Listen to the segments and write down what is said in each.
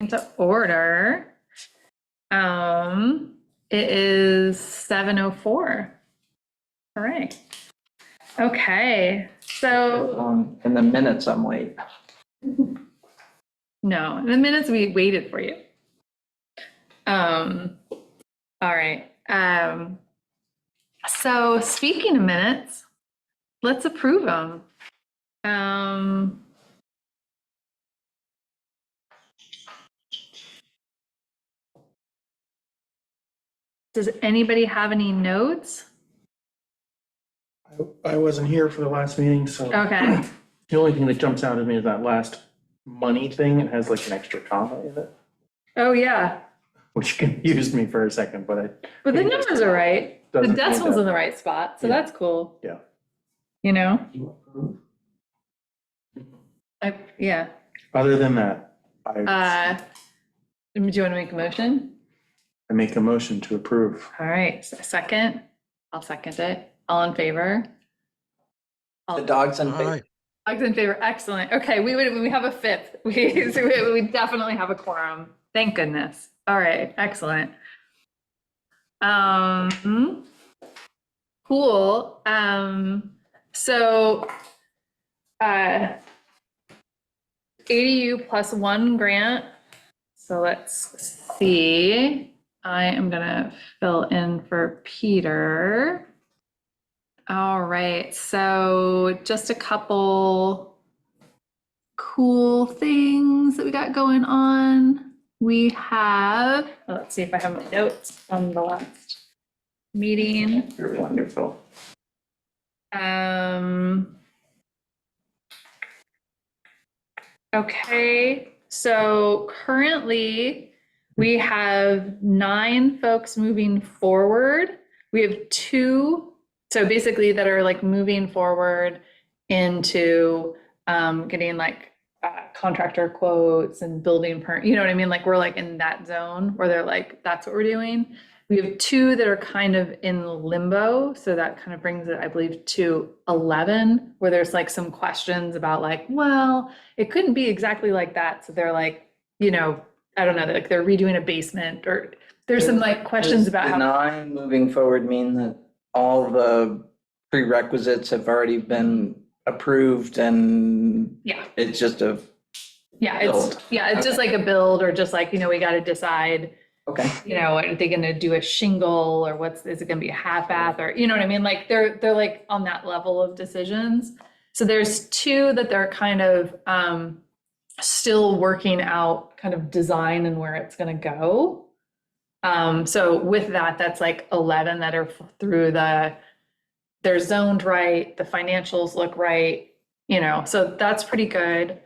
To order. It is 7:04. All right. Okay, so In the minutes, I'm late. no, in the minutes we waited for you. All right. So speaking of minutes, let's approve them. Does anybody have any notes? I wasn't here for the last meeting, so Okay. the only thing that jumps out at me is that last money thing. It has like an extra comma in it, Oh, yeah. which confused me for a second, but But the numbers are right. The Doesn't mean decibel's that- in the right spot, so Yeah. that's cool. Yeah. You know? Yeah. Other than that, I Do you want to make a motion? make a motion to approve. All right, second. I'll second it. All in favor? The dog's in favor. Aye. Dogs in favor, excellent. Okay, we have a fifth. We definitely have a quorum. Thank goodness. All right, excellent. Cool. So, ADU +1 grant. So let's see. I am gonna fill in for Peter. All right, so just a couple cool things that we got going on. We have, let's see if I have my notes from the last meeting. You're wonderful. Okay, so currently we have 9 folks moving forward. We have 2, so basically that are like moving forward into getting like contractor quotes and building you know what I mean? Like we're like in that zone where they're like, that's what we're doing. We have 2 that are kind of in limbo. So that kind of brings it, I believe, to 11, where there's like some questions about like, well, it couldn't be exactly like that. So they're like, you know, I don't know, like they're redoing a basement or there's some like questions about how. 9 moving forward mean that all the prerequisites have already been approved and Yeah, it's just a, build. it's just like a build or just like, you know, we got to decide, okay. you know, are they going to do a shingle or is it going to be a half bath or, you know what I mean? Like they're like on that level of decisions. So there's 2 that they're kind of still working out kind of design and where it's going to go. So with that, that's like 11 that are through they're zoned right, the financials look right, you know, so that's pretty good.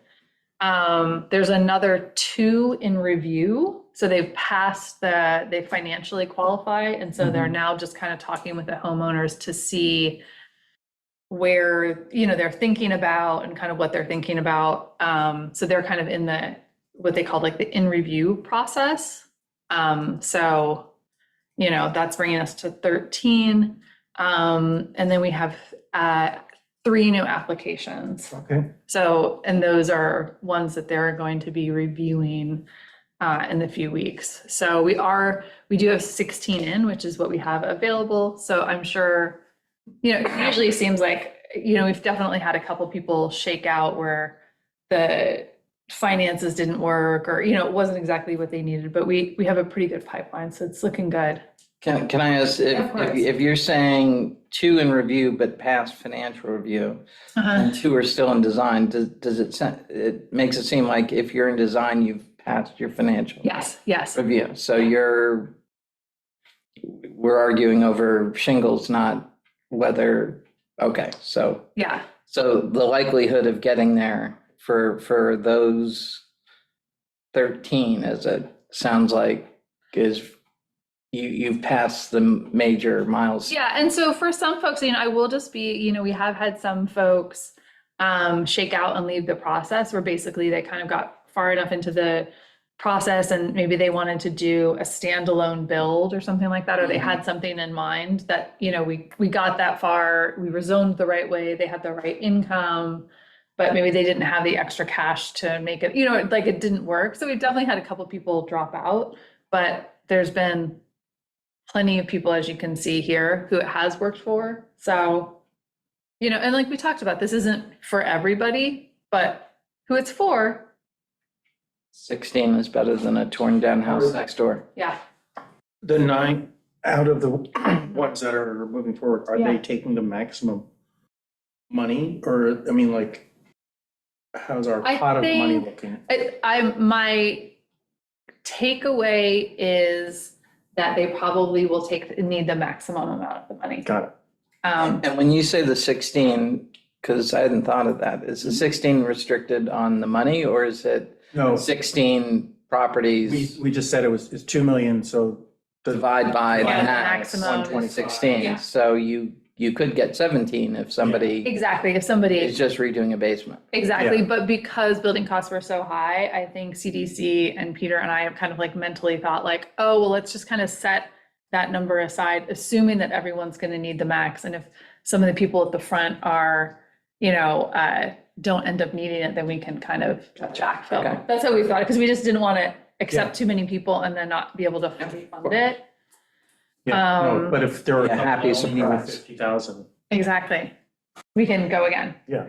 There's another 2 in review. So they've passed they financially qualify. And so they're now just kind of talking with the homeowners to see where, you know, they're thinking about and kind of what they're thinking about. So they're kind of in what they call like the in review process. So, you know, that's bringing us to 13. And then we have 3 new applications. Okay. So, and those are ones that they're going to be reviewing in a few weeks. So we do have 16 in, which is what we have available. So I'm sure, you know, it usually seems like, you know, we've definitely had a couple people shake out where the finances didn't work or, you know, it wasn't exactly what they needed, but we have a pretty good pipeline. So it's looking good. Can I ask, Of course. if you're saying 2 in review but passed financial review and 2 are still in design, does it makes it seem like if you're in design, you've passed your financial Yes. review. So we're arguing over shingles, not whether, okay, so. Yeah. So the likelihood of getting there for those 13, as it sounds like, is you've passed the major miles. Yeah, and so for some folks, you know, I will just be, you know, we have had some folks shake out and leave the process where basically they kind of got far enough into the process and maybe they wanted to do a standalone build or something like that, or they had something in mind that, you know, we got that far, we were zoned the right way, they had the right income, but maybe they didn't have the extra cash to make it, like it didn't work. So we definitely had a couple people drop out, but there's been plenty of people, as you can see here, who it has worked for. So, and like we talked about, this isn't for everybody, but who it's for, 16 is better than a torn down house next door. yeah. The 9 out of the ones that are moving forward, are they Yeah. taking the maximum money? Or, I mean, like, how's our I pot of money think- looking? My takeaway is that they probably will need the maximum amount of the money. Got it. And when you say the 16, because I hadn't thought of that, is the 16 restricted on the money or is it No, 16 properties we just said it's 2 million, so the divide by the Yeah, the max, maximum. 125. 16. Yeah. So you could get 17 if somebody Exactly, if somebody. is just redoing a basement. Exactly, Yeah. but because building costs were so high, I think CDC and Peter and I have kind of like mentally thought like, oh, well, let's just kind of set that number aside, assuming that everyone's gonna need the max. And if some of the people at the front are, don't end up needing it, then we can kind of Okay. backfill. That's how we thought, because we just didn't want to accept too many people and then not be able to fully fund it. Yeah, no, but if there were. Yeah, happy only needed surprise. 50,000, Exactly. We can go again. yeah.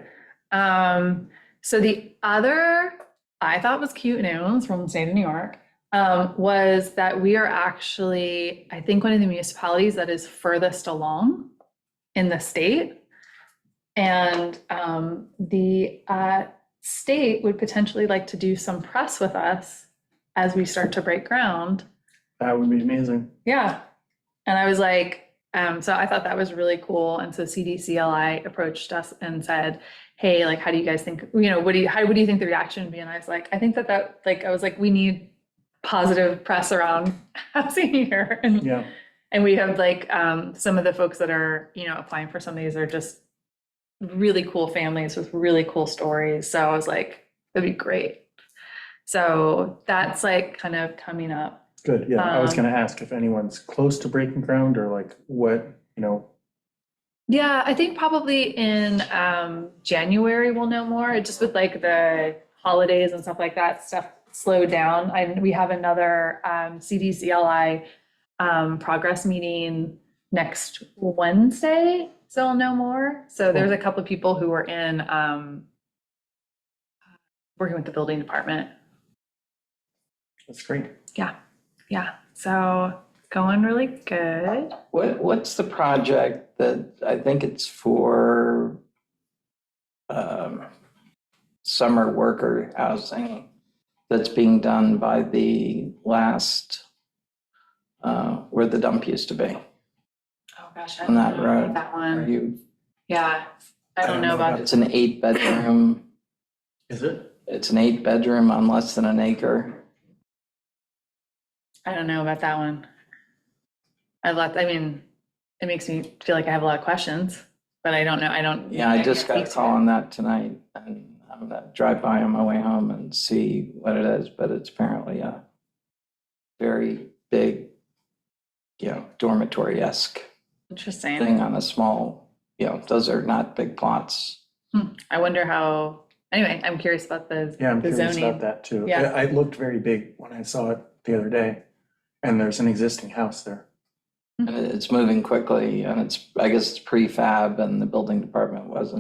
So the other I thought was cute news from the state of New York was that we are actually, I think, one of the municipalities that is furthest along in the state. And the state would potentially like to do some press with us as we start to break ground. That would be amazing. Yeah. And I was like, so I thought that was really cool. And so CDCLI approached us and said, hey, like, how do you guys think, what do you think the reaction would be? And I was like, I think I was like, we need positive press around housing here. Yeah, And we have like, some of the folks that are, applying for some of these are just really cool families with really cool stories. So I was like, that'd be great. So that's like kind of coming up. good. Yeah, I was Um, gonna ask if anyone's close to breaking ground or like what, Yeah, I think probably in January we'll know more. Just with like the holidays and stuff like that, stuff slowed down. We have another CDCLI progress meeting next Wednesday, so I'll know more. So there's a couple of people who were in working with the building department. that's great. Yeah, so going really good. What's the project that, I think it's for summer worker housing that's being done by the last, where the dump used to be? Oh gosh, On that road. that Are one. you, Yeah, I don't know about it's an 8-bedroom, Is it? it's an 8-bedroom on less than an acre. I don't know about that one. It makes me feel like I have a lot of questions, but I don't know. Yeah, I just got a can't speak to call it. on that tonight and I'm gonna drive by on my way home and see what it is, but it's apparently a very big, dormitory-esque Interesting. thing on a small, those are not big plots. I wonder how, anyway, I'm curious about Yeah, I'm the curious about zoning. that too. Yeah. It looked very big when I saw it the other day, and there's an existing house there. And it's moving quickly and I guess it's prefab and the building department was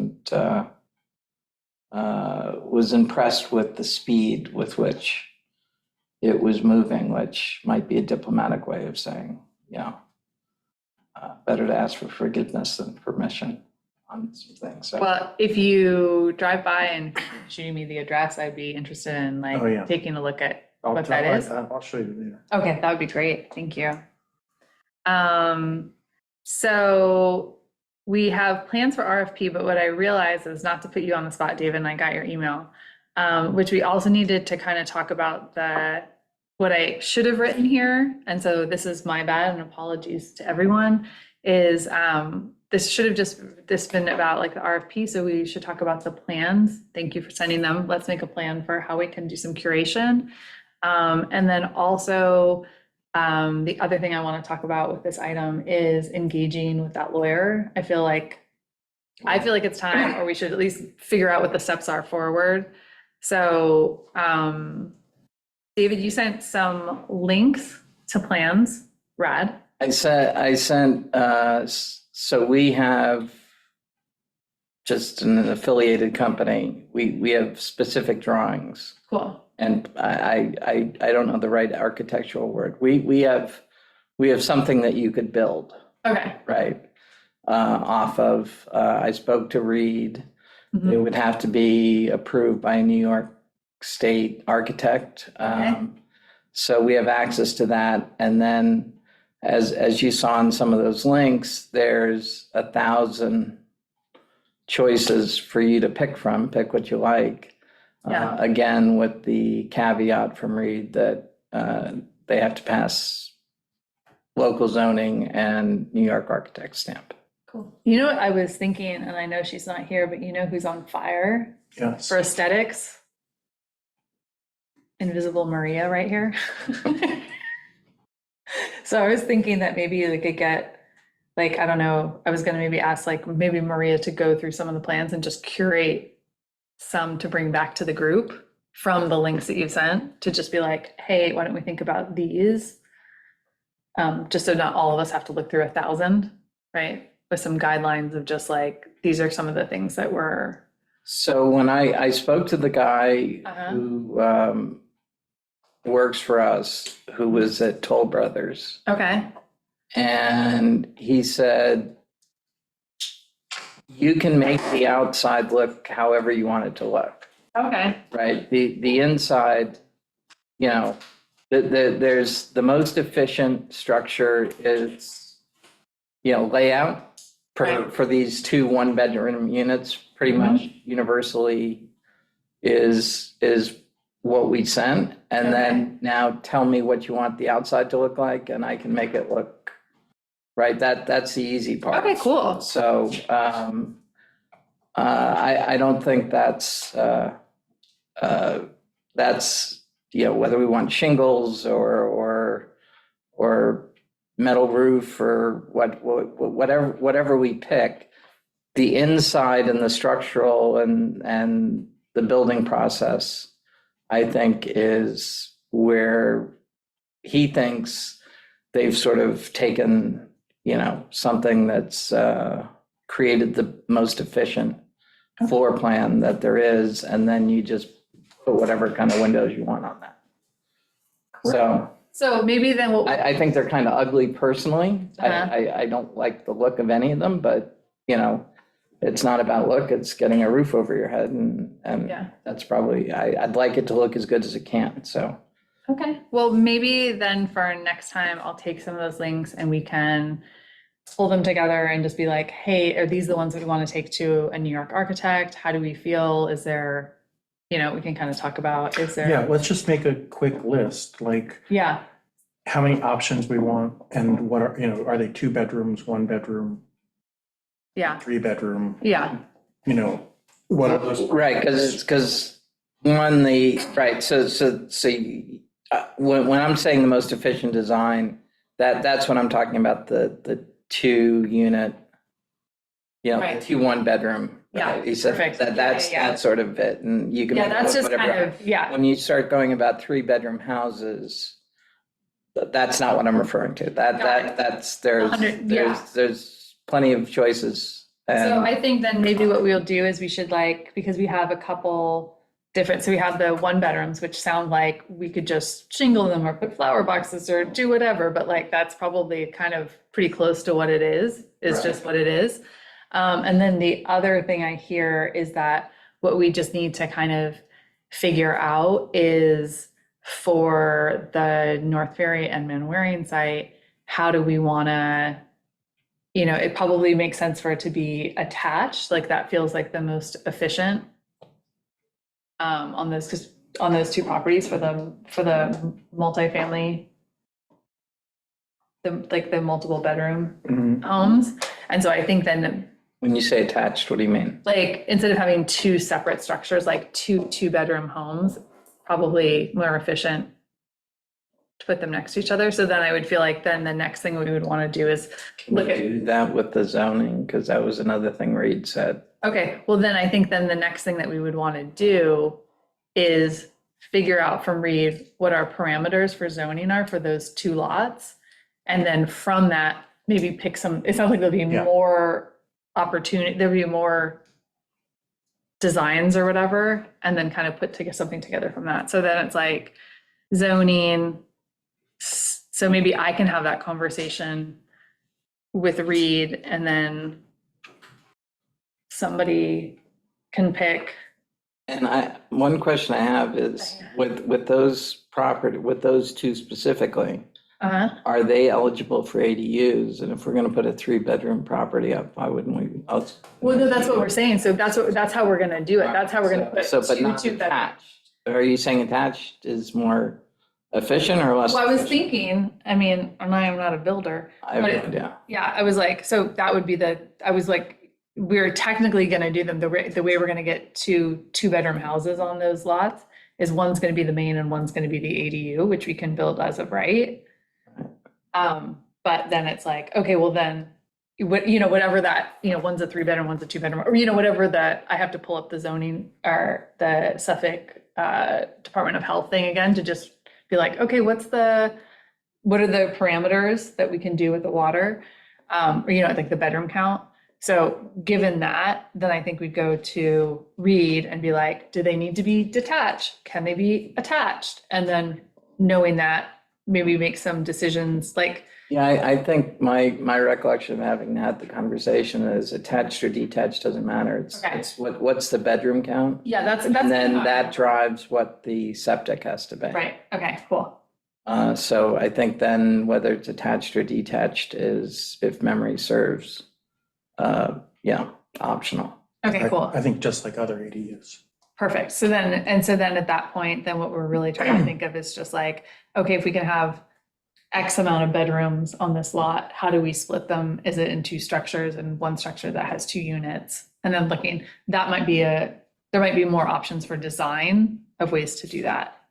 impressed with the speed with which it was moving, which might be a diplomatic way of saying, better to ask for forgiveness than permission on some things. So Well, if you drive by and shoot me the address, I'd be interested in Oh, yeah. taking a look at I'll what tell- that is. I'll show you later. Okay, that would be great. Thank you. So we have plans for RFP, but what I realized is not to put you on the spot, David, and I got your email, which we also needed to kind of talk about what I should have written here. And so this is my bad and apologies to everyone, is this should have just been about like the RFP. So we should talk about the plans. Thank you for sending them. Let's make a plan for how we can do some curation. And then also, the other thing I want to talk about with this item is engaging with that lawyer. I feel like I feel like it's time, or we should at least figure out what the steps are forward. So, David, you sent some links to plans, rad. I sent, so we have just an affiliated company. We have specific drawings. Cool. And I don't know the right architectural word. We have something that you could build, Okay. right? Off of, I spoke to Reed. Mhm. It would have to be approved by a New York State architect. So we have access to that. And then as you saw in some of those links, there's 1,000 choices for you to pick from, pick what you like. Yeah. Again, with the caveat from Reed that they have to pass local zoning and New York architect stamp. Cool. You know what I was thinking, and I know she's not here, but you know who's on fire Yes. for aesthetics? Invisible Maria right here. So I was thinking that maybe we could get, like, I don't know, I was gonna maybe ask like maybe Maria to go through some of the plans and just curate some to bring back to the group from the links that you've sent, to just be like, hey, why don't we think about these? Just so not all of us have to look through 1,000, right? With some guidelines of just like, these are some of the things that were. So when I spoke to the guy Uh-huh. who works for us, who was at Toll Brothers, Okay. and he said, you can make the outside look however you want it to look, Okay. right? The inside, you know, there's the most efficient structure is, you know, layout Right. for these 2 one-bedroom units, pretty much universally is what we sent. And then now tell me what you want the outside to look like, and I can make it look right. That's the easy part. Okay, cool. So I don't think that's, you know, whether we want shingles or metal roof or whatever we pick, the inside and the structural and the building process, I think, is where he thinks they've sort of taken, you know, something that's created the most efficient floor plan that there is, and then you just put whatever kind of windows you want on that. So maybe then we'll, I think they're kind of ugly personally. Uh-huh. I don't like the look of any of them, but, you know, it's not about look, it's getting a roof over your head, and Yeah. that's probably, I'd like it to look as good as it can, so. okay, well, maybe then for next time, I'll take some of those links and we can pull them together and just be like, hey, are these the ones that we want to take to a New York architect? How do we feel? Is there, you know, we can kind of talk about, is there? Yeah, let's just make a quick list, like Yeah, how many options we want and what are, you know, are they 2 bedrooms, 1 bedroom, yeah, 3 bedroom, yeah, you know, what are those? Right, because one, when I'm saying the most efficient design, that's when I'm talking about the 2-unit, you know, Right. 2 one-bedroom. Yeah, right? He said perfect. that's Yeah. sort of it, and you can. yeah, make it that's look just whatever. kind of, yeah, When you start going about 3-bedroom houses, that's not what I'm referring to. Got it. That's, 100, yeah. there's plenty of choices. So And I think then maybe what we'll do is we should like, because we have a couple different, so we have the 1-bedrooms, which sound like we could just shingle them or put flower boxes or do whatever, but like, that's probably kind of pretty close to what it is Right. just what it is. And then the other thing I hear is that what we just need to kind of figure out is for the North Ferry and Manwaring site, how do we want to, you know, it probably makes sense for it to be attached, like that feels like the most efficient on those, 'cause on those 2 properties for the multifamily, the multiple bedroom Mhm. homes. And so I think then, when you say attached, what do you mean? like, instead of having 2 separate structures, like 2 two-bedroom homes, probably more efficient to put them next to each other. So then I would feel like then the next thing we would want to do is Can we look at, do that with the zoning? Because that was another thing Reed said. okay, well, then I think then the next thing that we would want to do is figure out from Reed what our parameters for zoning are for those two lots. And then from that, maybe pick some, it sounds like there'll be Yeah. more opportunity, there'll be more designs or whatever, and then kind of put together something together from that. So then it's like zoning. So maybe I can have that conversation with Reed, and then somebody can pick. And one question I have is with those with those two specifically, are they eligible for ADUs? And if we're gonna put a 3-bedroom property up, why wouldn't we? Well, no, that's what we're saying. So that's how we're gonna do it. That's how we're gonna put So, but not two bedrooms. attached. Are you saying attached is more efficient or less? Well, I was efficient? thinking, I mean, and I am not a builder. I have but no it- idea. Yeah, I was like, so that would be I was like, we're technically gonna do them, the way we're gonna get 2-bedroom houses on those lots is one's gonna be the main and one's gonna be the ADU, which we can build as of right. But then it's like, okay, well then, whatever that, one's a 3-bedroom, one's a 2-bedroom, or whatever that, I have to pull up the zoning or the Suffolk Department of Health thing again to just be like, okay, what are the parameters that we can do with the water? Or, like the bedroom count. So given that, then I think we'd go to Reed and be like, do they need to be detached? Can they be attached? And then knowing that, maybe make some decisions like, Yeah, I think my recollection of having had the conversation is attached or detached doesn't matter. Okay. It's what's the bedroom count? yeah, that's. And then that drives what the septic has to be. Right, okay, cool. So I think then whether it's attached or detached is, if memory serves, optional. Okay, cool. I think just like other ADUs. Perfect. So then at that point, then what we're really trying to think of is just like, okay, if we can have X amount of bedrooms on this lot, how do we split them? Is it in 2 structures and one structure that has 2 units? And then there might be more options for design of ways to do that.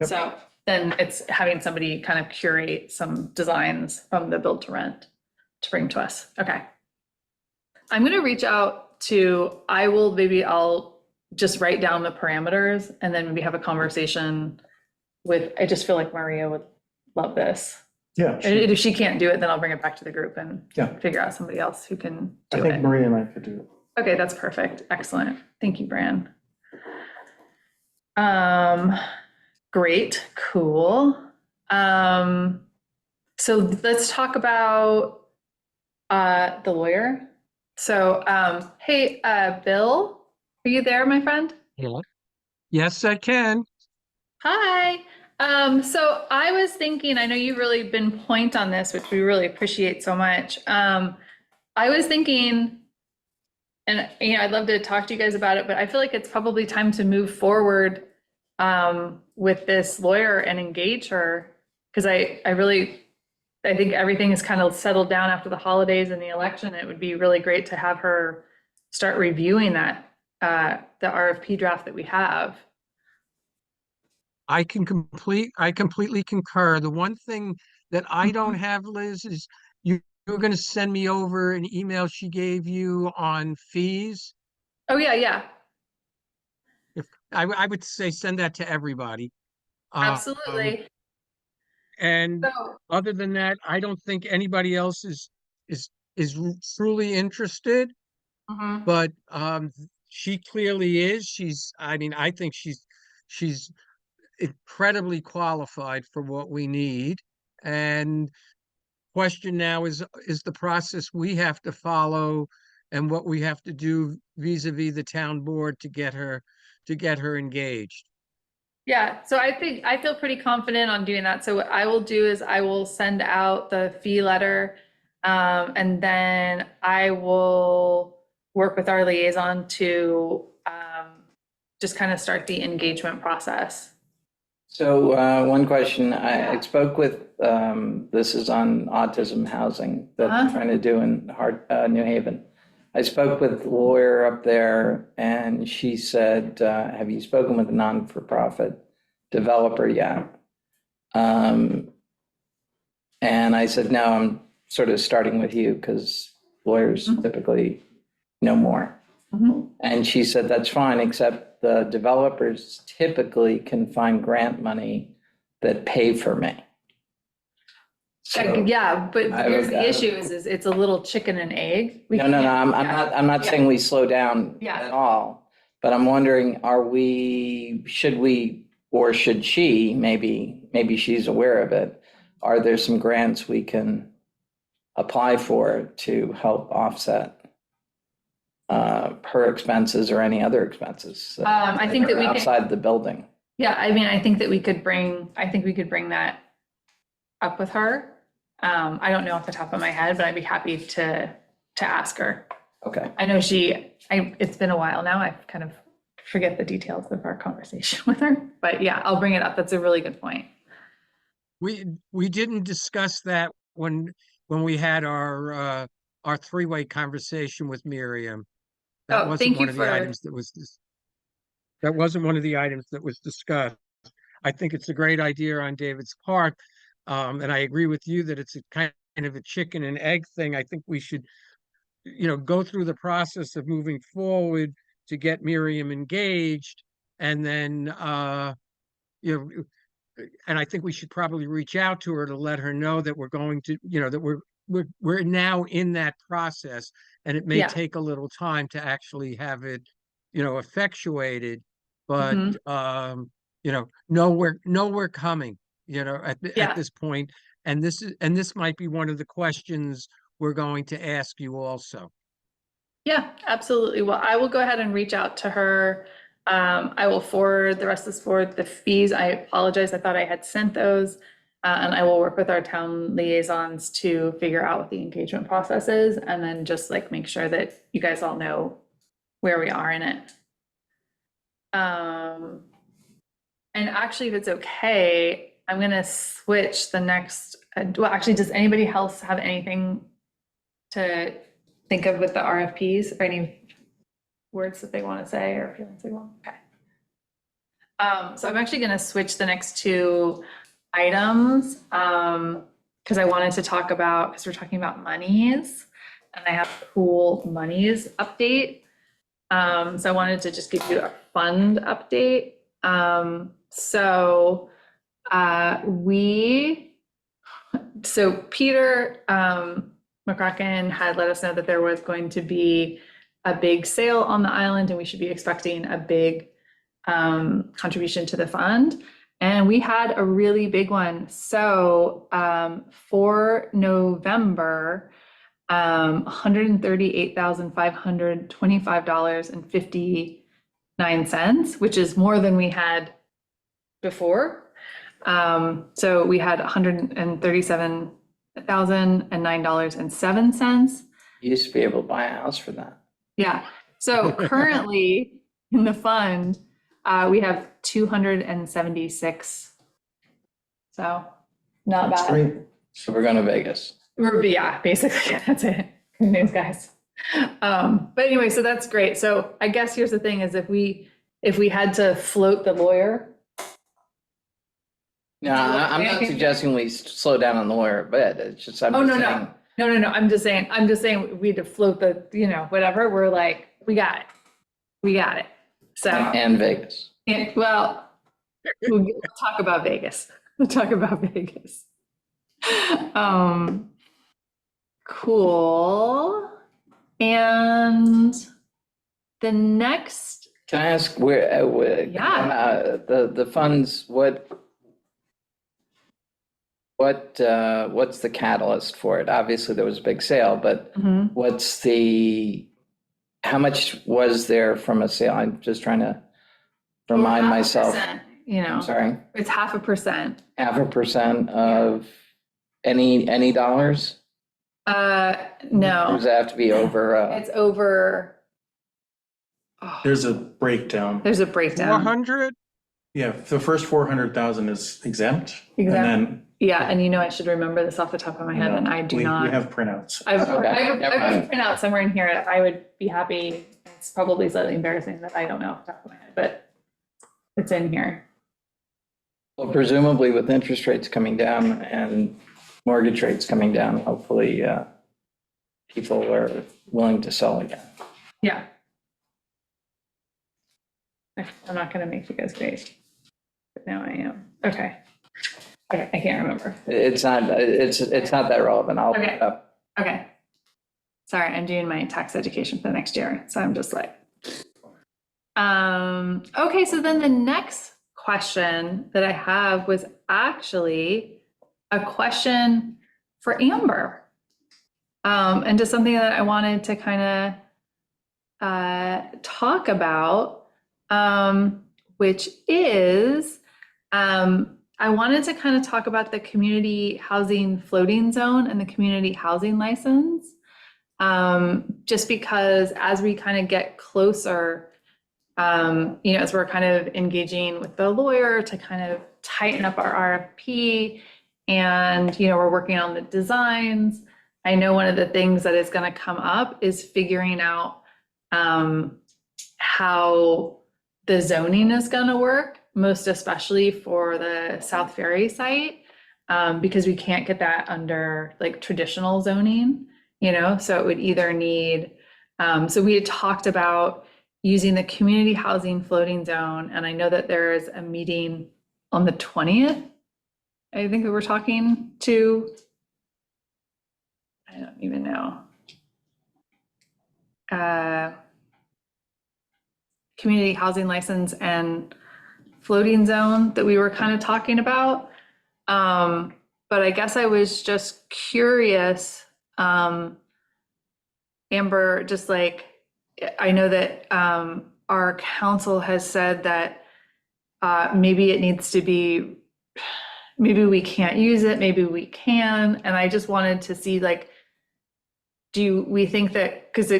Yep. So then it's having somebody kind of curate some designs from the build to rent to bring to us. Okay. I'm going to reach out I'll just write down the parameters and then maybe have a conversation I just feel like Maria would love this. Yeah. And if she can't do it, then I'll bring it back to the group and Yeah. figure out somebody else who can I do think it. Maria and I could do it. Okay, that's perfect. Excellent. Thank you, Bran. Great, cool. So let's talk about the lawyer. So, hey, Bill, are you there, my friend? Yeah. Yes, I can. Hi. So I was thinking, I know you've really been point on this, which we really appreciate so much. I was thinking, and I'd love to talk to you guys about it, but I feel like it's probably time to move forward with this lawyer and engage her. Because I think everything is kind of settled down after the holidays and the election. It would be really great to have her start reviewing that, the RFP draft that we have. I completely concur. The one thing that I don't have, Liz, is you're going to send me over an email she gave you on fees. Oh, yeah. I would say send that to everybody. Absolutely. And So, other than that, I don't think anybody else is truly interested. mhm. But she clearly is. I think she's incredibly qualified for what we need. And question now is the process we have to follow and what we have to do vis-a-vis the town board to get her engaged. Yeah, so I feel pretty confident on doing that. So what I will do is I will send out the fee letter, and then I will work with our liaison to just kind of start the engagement process. So one question, I spoke with, this is on autism housing that I'm trying to do in New Haven. I spoke with the lawyer up there and she said, have you spoken with a non-for-profit developer yet? And I said, no, I'm sort of starting with you because lawyers typically know more. Mhm. And she said, that's fine, except the developers typically can find grant money that pay for me. So, Yeah, but I here's would- the issue is it's a little chicken and egg. We no, can't- I'm yeah. I'm not Yeah. saying we slow down Yeah. at all. But I'm wondering, should we, or should she, maybe she's aware of it. Are there some grants we can apply for to help offset her expenses or any other expenses? I think that we can- outside the building. Yeah, I mean, I think we could bring that up with her. I don't know off the top of my head, but I'd be happy to ask her. Okay. I know it's been a while now. I kind of forget the details of our conversation with her, but yeah, I'll bring it up. That's a really good point. We didn't discuss that when we had our three-way conversation with Miriam. That Oh, wasn't thank one you of the for- items that wasn't one of the items that was discussed. I think it's a great idea on David's part. And I agree with you that it's a kind of a chicken and egg thing. I think we should, go through the process of moving forward to get Miriam engaged, and then, and I think we should probably reach out to her to let her know that we're going to, that we're now in that process, and it may Yeah. take a little time to actually have it, effectuated, but, Mhm. know we're coming, at Yeah. this point. And this might be one of the questions we're going to ask you also. Yeah, absolutely. Well, I will go ahead and reach out to her. I will forward the rest of this forward the fees. I apologize. I thought I had sent those. And I will work with our town liaisons to figure out what the engagement process is and then just like make sure that you guys all know where we are in it. And actually, if it's okay, I'm gonna switch the next, well, actually, does anybody else have anything to think of with the RFPs or any words that they want to say or feelings they want? Okay. So I'm actually gonna switch the next two items, because I wanted to talk about, because we're talking about monies, and I have a cool monies update. So I wanted to just give you a fund update. So Peter McCracken had let us know that there was going to be a big sale on the island and we should be expecting a big contribution to the fund. And we had a really big one. So for November, $138,525.59, which is more than we had before. So we had $137,009.07. You used to be able to buy a house for that. Yeah. So currently in the fund, we have 276. So not That's bad. great. So we're going to Vegas. Yeah, basically, that's it. Good news, guys. But anyway, so that's great. So I guess here's the thing is if we had to float the lawyer. No, I'm not suggesting we slow down on the lawyer a bit. It's just, I'm Oh, just no, saying. no. I'm just saying we had to float the, whatever. We're like, we got it. So, And Vegas. well, we'll talk about Vegas. We'll talk about Vegas. Cool. And the next, Can I ask Yeah. the funds, what's the catalyst for it? Obviously, there was a big sale, but how much was there from a sale? I'm just trying to remind myself. 0.5%, I'm sorry, it's 0.5%. 0.5% of any dollars? Or No, does that have to be over? it's over. Oh, There's a breakdown. there's a breakdown. 400? Yeah, the first 400,000 is exempt. Exempt. And then. Yeah, and I should remember this off the top of my head, and I do we not. have printouts. I've Okay, never a mind. printout somewhere in here. I would be happy. It's probably slightly embarrassing that I don't know off the top of my head, but it's in here. Well, presumably with interest rates coming down and mortgage rates coming down, hopefully people are willing to sell again. Yeah. I'm not gonna make you guys wait, but now I am. Okay. Okay, I can't remember. It's not that relevant. I'll look Okay. it up. Okay. Sorry, I'm doing my tax education for the next year, so I'm just like. Okay, so then the next question that I have was actually a question for Amber. And just something that I wanted to kind of talk about, which is I wanted to kind of talk about the community housing floating zone and the community housing license. Just because as we kind of get closer, as we're kind of engaging with the lawyer to kind of tighten up our RFP and, we're working on the designs. I know one of the things that is going to come up is figuring out how the zoning is going to work, most especially for the South Ferry site, because we can't get that under like traditional zoning, so it would either need, so we had talked about using the community housing floating zone, and I know that there is a meeting on the 20th. I think we were talking to, I don't even know. Community housing license and floating zone that we were kind of talking about. But I guess I was just curious, Amber, just like, I know that our council has said that maybe it needs to be, maybe we can't use it, maybe we can. And I just wanted to see, like, do we think that, because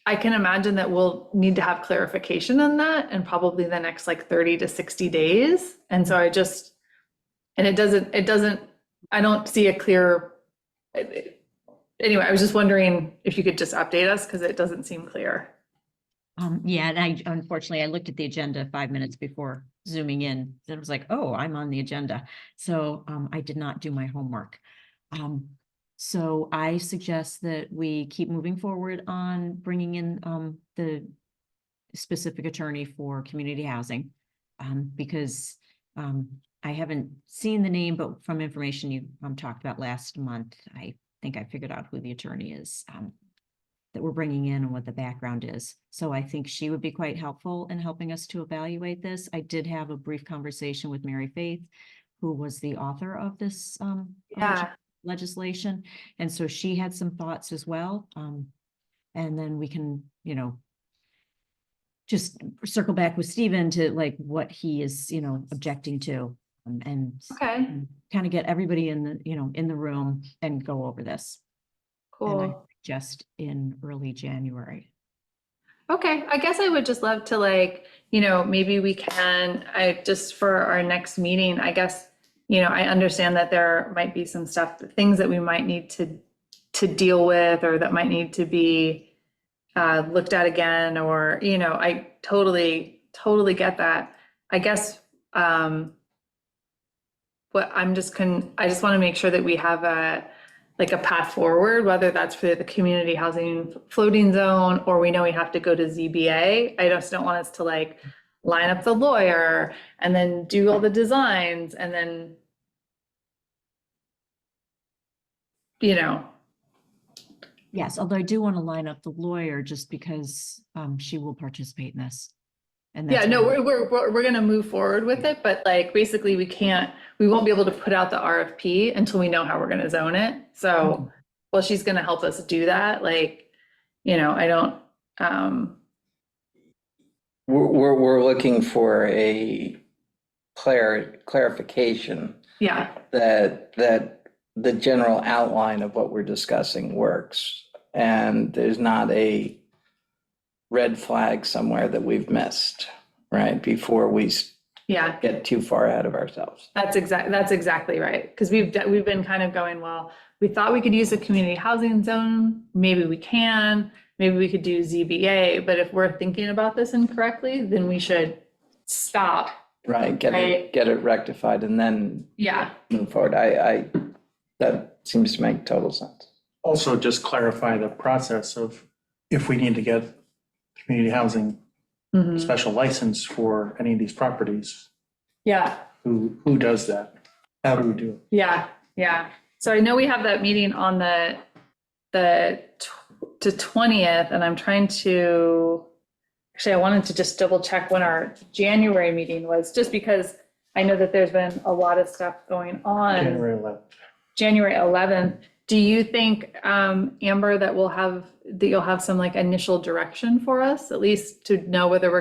I can imagine that we'll need to have clarification on that in probably the next like 30 to 60 days. And so I don't see a clear, anyway, I was just wondering if you could just update us because it doesn't seem clear. Yeah, and unfortunately, I looked at the agenda 5 minutes before zooming in. And it was like, oh, I'm on the agenda. So I did not do my homework. So I suggest that we keep moving forward on bringing in the specific attorney for community housing, because I haven't seen the name, but from information you talked about last month, I think I figured out who the attorney is that we're bringing in and what the background is. So I think she would be quite helpful in helping us to evaluate this. I did have a brief conversation with Mary Faith, who was the author of this legislation. And so she had some thoughts as well. And then we can, just circle back with Stephen to like what he is, objecting to, and Okay, kind of get everybody in the, in the room and go over this. And I cool. suggest in early January. Okay, I guess I would just love to like, maybe we can, just for our next meeting, I guess, I understand that there might be some stuff, things that we might need to deal with, or that might need to be looked at again, or, I totally get that. I guess what I just want to make sure that we have a path forward, whether that's for the community housing floating zone, or we know we have to go to ZBA. I just don't want us to like line up the lawyer and then do all the designs and then, Yes, although I do want to line up the lawyer just because she will participate in this. And yeah, that's no, why- we're gonna move forward with it, but like basically we won't be able to put out the RFP until we know how we're gonna zone it. So, well, she's gonna help us do that. Like, I don't, We're looking for a clarification yeah, that the general outline of what we're discussing works, and there's not a red flag somewhere that we've missed, right? Before we yeah. get too far ahead of ourselves. That's exactly right. Because we've been kind of going, well, we thought we could use a community housing zone. Maybe we can, maybe we could do ZBA, but if we're thinking about this incorrectly, then we should stop Right, Right. get it rectified and then Yeah, move forward. That seems to make total sense. Also, just clarify the process of if we need to get community housing mhm. special license for any of these properties, Yeah, who does that? How do we do it? yeah, yeah. So I know we have that meeting on the 20th, and I'm trying to, actually, I wanted to just double check when our January meeting was, just because I know that there's been a lot of stuff going on. January 11th. January 11th. Do you think, Amber, that you'll have some like initial direction for us, at least to know whether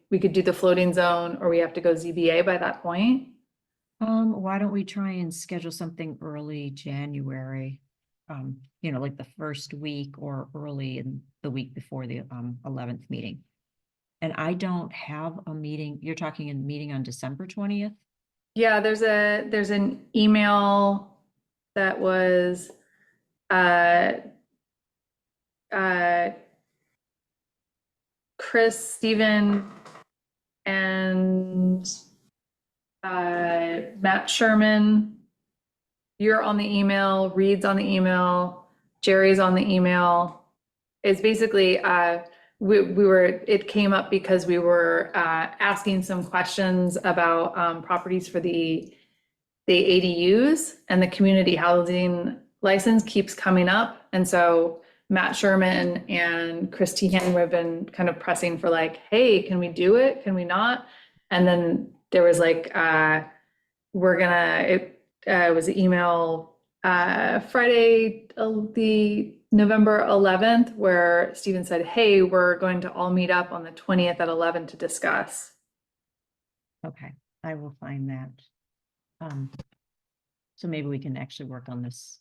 we could do the floating zone or we have to go ZBA by that point? Why don't we try and schedule something early January? Like the first week or early in the week before the 11th meeting. And I don't have a meeting. You're talking a meeting on December 20th? Yeah, there's an email that was, Chris, Stephen, and Matt Sherman. You're on the email, Reed's on the email, Jerry's on the email. It's basically, it came up because we were asking some questions about properties for the ADUs, and the community housing license keeps coming up. And so Matt Sherman and Chris Tehan have been kind of pressing for like, hey, can we do it? Can we not? And then there was like, it was an email Friday, the November 11th, where Stephen said, hey, we're going to all meet up on the 20th at 11 to discuss. Okay, I will find that. So maybe we can actually work on this.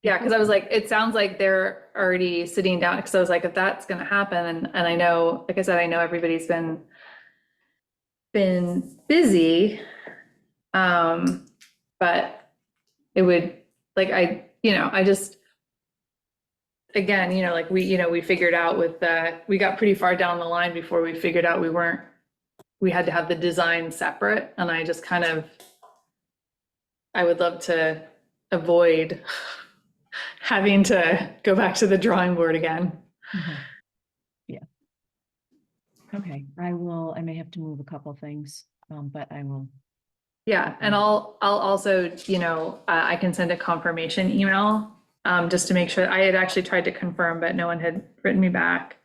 Yeah, because I was like, it sounds like they're already sitting down, because I was like, if that's gonna happen, and I know, like I said, I know everybody's been busy. But it would, like, I just, again, like we figured out we got pretty far down the line before we figured out we had to have the design separate, and I just kind of, I would love to avoid having to go back to the drawing board again. Yeah. Okay, I may have to move a couple things, but I will. Yeah, and I'll also, I can send a confirmation email, just to make sure. I had actually tried to confirm, but no one had written me back.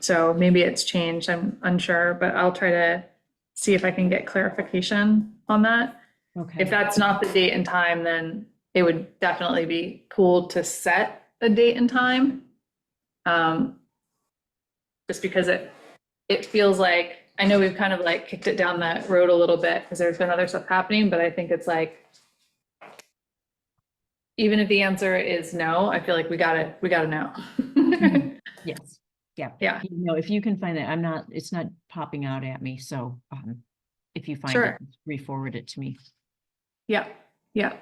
So maybe it's changed, I'm unsure, but I'll try to see if I can get clarification on that. Okay. If that's not the date and time, then it would definitely be cool to set a date and time. Just because it feels like, I know we've kind of like kicked it down that road a little bit because there's been other stuff happening, but I think it's like, even if the answer is no, I feel like we gotta know. Yes, yeah. Yeah. If you can find that, it's not popping out at me, so, if you find it, Sure. re-forward it to me. Yeah, yeah.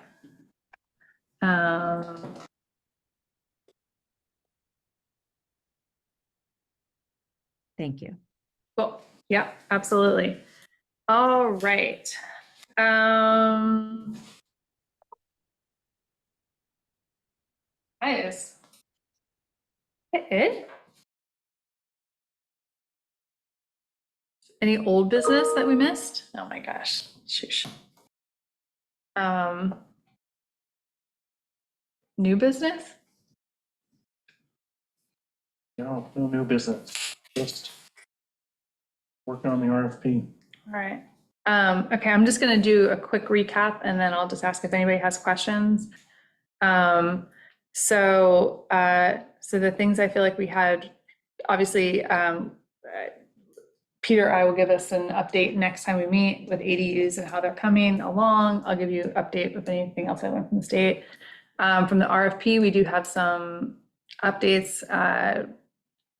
Thank you. Cool. Yeah, absolutely. All right. Guys. It? Any old business that we missed? Oh my gosh, shush. New business? No new business, just working on the RFP. All right. Okay, I'm just gonna do a quick recap and then I'll just ask if anybody has questions. So the things I feel like we had, obviously, Peter, I will give us an update next time we meet with ADUs and how they're coming along. I'll give you an update with anything else I learned from the state. From the RFP, we do have some updates.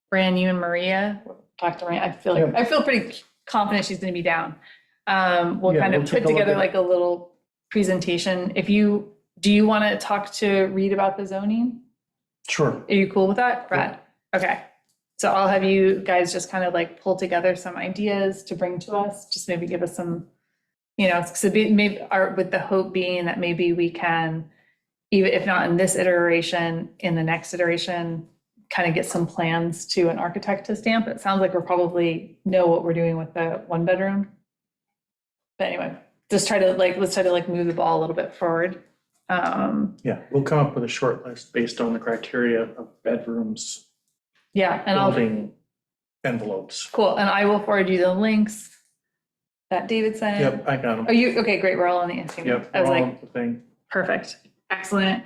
Fran, you and Maria, we'll talk to Maria. I feel pretty confident she's gonna be down. We'll Yeah, kind of we'll take put a look together at it. like a little presentation. Do you want to talk to Reed about the zoning? Sure. Are you cool with that, Brad? Okay. So I'll have you guys just kind of like pull together some ideas to bring to us, just maybe give us some, so maybe with the hope being that maybe we can, even if not in this iteration, in the next iteration, kind of get some plans to an architect to stamp. It sounds like we're probably know what we're doing with the 1-bedroom. But anyway, let's try to move the ball a little bit forward. Yeah, we'll come up with a short list based on the criteria of bedrooms, Yeah, and building envelopes. cool, and I will forward you the links that David sent. Yep, I got Oh, them. okay, great, we're all on the same. Yep, I was we're all like, on the thing. perfect, excellent.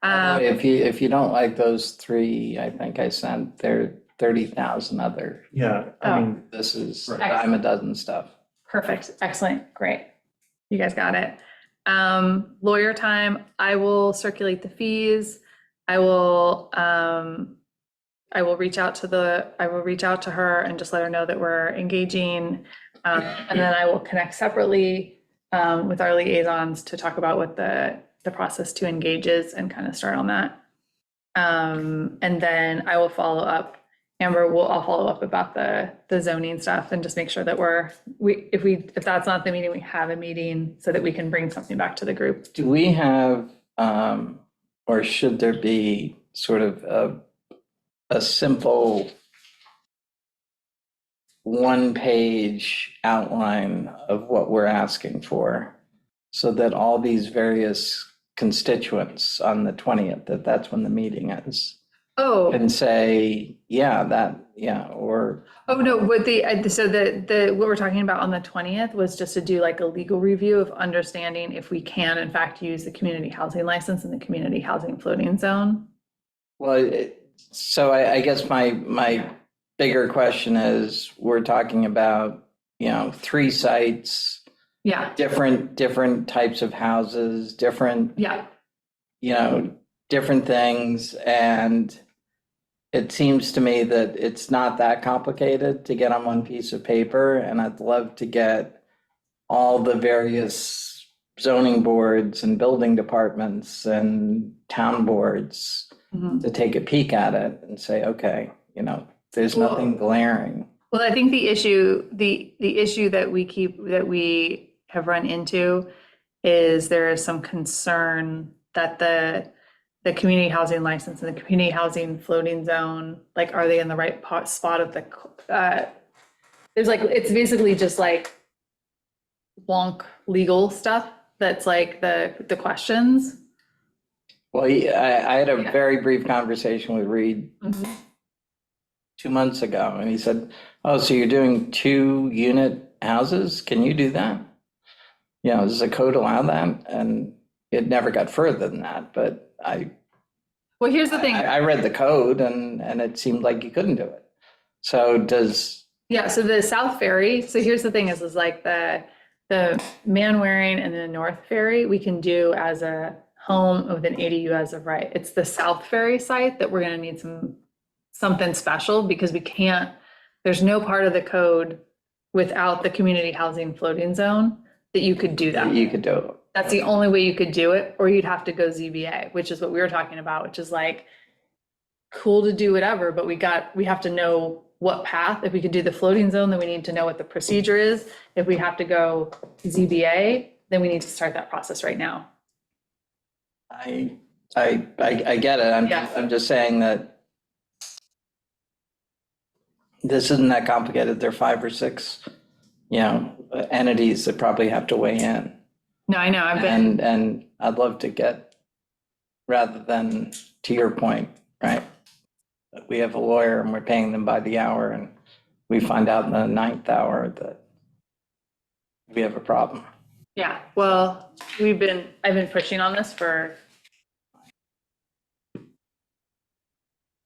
If you don't like those three, I think I sent there 30,000 other. Yeah, Oh. I mean, This is a Right. dime a dozen stuff. Perfect, excellent, great. You guys got it. Lawyer time, I will circulate the fees. I will reach out to her and just let her know that we're engaging. And then I will connect separately with our liaisons to talk about what the process to engage is and kind of start on that. And then I will follow up. Amber, I'll follow up about the zoning stuff and just make sure that if that's not the meeting, we have a meeting so that we can bring something back to the group. Do we have, or should there be sort of a simple one-page outline of what we're asking for so that all these various constituents on the 20th, that's when the meeting is, Oh, and say, or oh no, what what we're talking about on the 20th was just to do like a legal review of understanding if we can in fact use the community housing license in the community housing floating zone. well, so I guess my bigger question is, we're talking about, 3 sites, Yeah, different types of houses, different, yeah, different things. And it seems to me that it's not that complicated to get on one piece of paper. And I'd love to get all the various zoning boards and building departments and town boards mhm. to take a peek at it and say, okay, there's Well- nothing glaring. Well, I think the issue that we have run into is there is some concern that the community housing license and the community housing floating zone, like, are they in the right spot of there's like, it's basically just like wonk legal stuff that's like the questions. Well, I had a Yeah. very brief conversation with Reed 2 months ago, and he said, oh, so you're doing 2-unit houses? Can you do that? Does the code allow that? And it never got further than that, but Well, here's the thing. I read the code and it seemed like you couldn't do it. So Yeah, so the South Ferry, so here's the thing is like the Manwaring and the North Ferry, we can do as a home with an ADU as of right. It's the South Ferry site that we're gonna need something special because there's no part of the code without the community housing floating zone that you could do that. you could do it. That's the only way you could do it, or you'd have to go ZBA, which is what we were talking about, which is like cool to do whatever, but we have to know what path. If we could do the floating zone, then we need to know what the procedure is. If we have to go ZBA, then we need to start that process right now. I get it. Yeah. I'm just saying that this isn't that complicated. There are 5 or 6, entities that probably have to weigh in. No, I know, I've been, And I'd love to get, rather than, to your point, right? We have a lawyer and we're paying them by the hour, and we find out in the 9th hour that we have a problem. yeah, well, I've been pushing on this for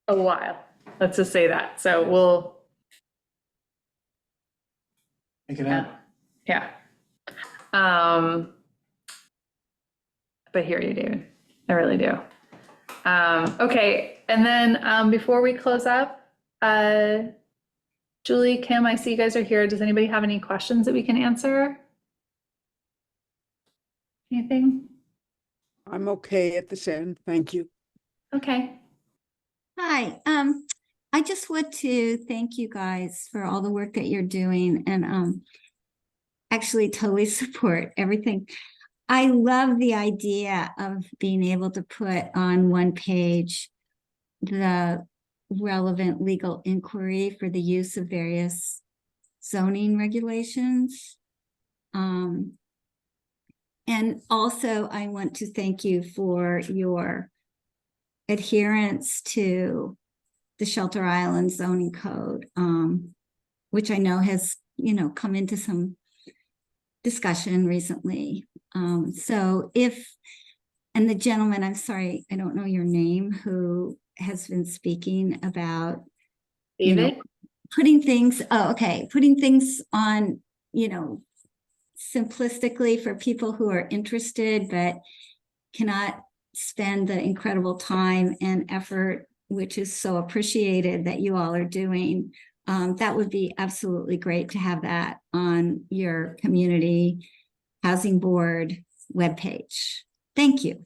a while. Let's just say that. So we'll, make it happen. yeah. But I hear you, David. I really do. Okay, and then before we close up, Julie, Kim, I see you guys are here. Does anybody have any questions that we can answer? Anything? I'm okay at this end, thank you. Okay. Hi, I just want to thank you guys for all the work that you're doing and actually totally support everything. I love the idea of being able to put on one page the relevant legal inquiry for the use of various zoning regulations. And also I want to thank you for your adherence to the Shelter Island zoning code, which I know has, come into some discussion recently. So and the gentleman, I'm sorry, I don't know your name, who has been speaking about David? putting things on, simplistically for people who are interested, but cannot spend the incredible time and effort, which is so appreciated that you all are doing. That would be absolutely great to have that on your community housing board webpage. Thank you.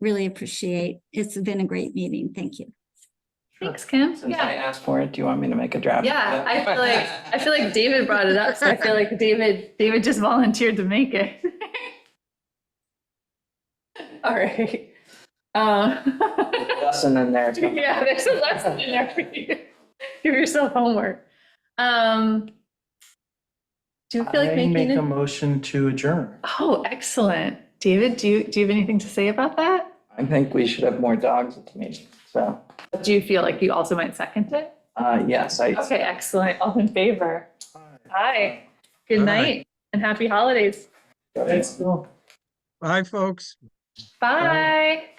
Really appreciate. It's been a great meeting. Thank you. Thanks, Kim. Since I Yeah. asked for it, do you want me to make a draft? Yeah, I feel like David brought it up, so I feel like David just volunteered to make it. All right. Lesson in there. too. Yeah, there's a lesson in there for you. Give yourself homework. Do you feel like I make making a it? motion to adjourn. Oh, excellent. David, do you have anything to say about that? I think we should have more dogs at the meeting, so, Do you feel like you also might second it? yes, Okay, excellent. All in favor? Aye. Good Aye. night and happy holidays. Let's go. Bye, folks. Bye.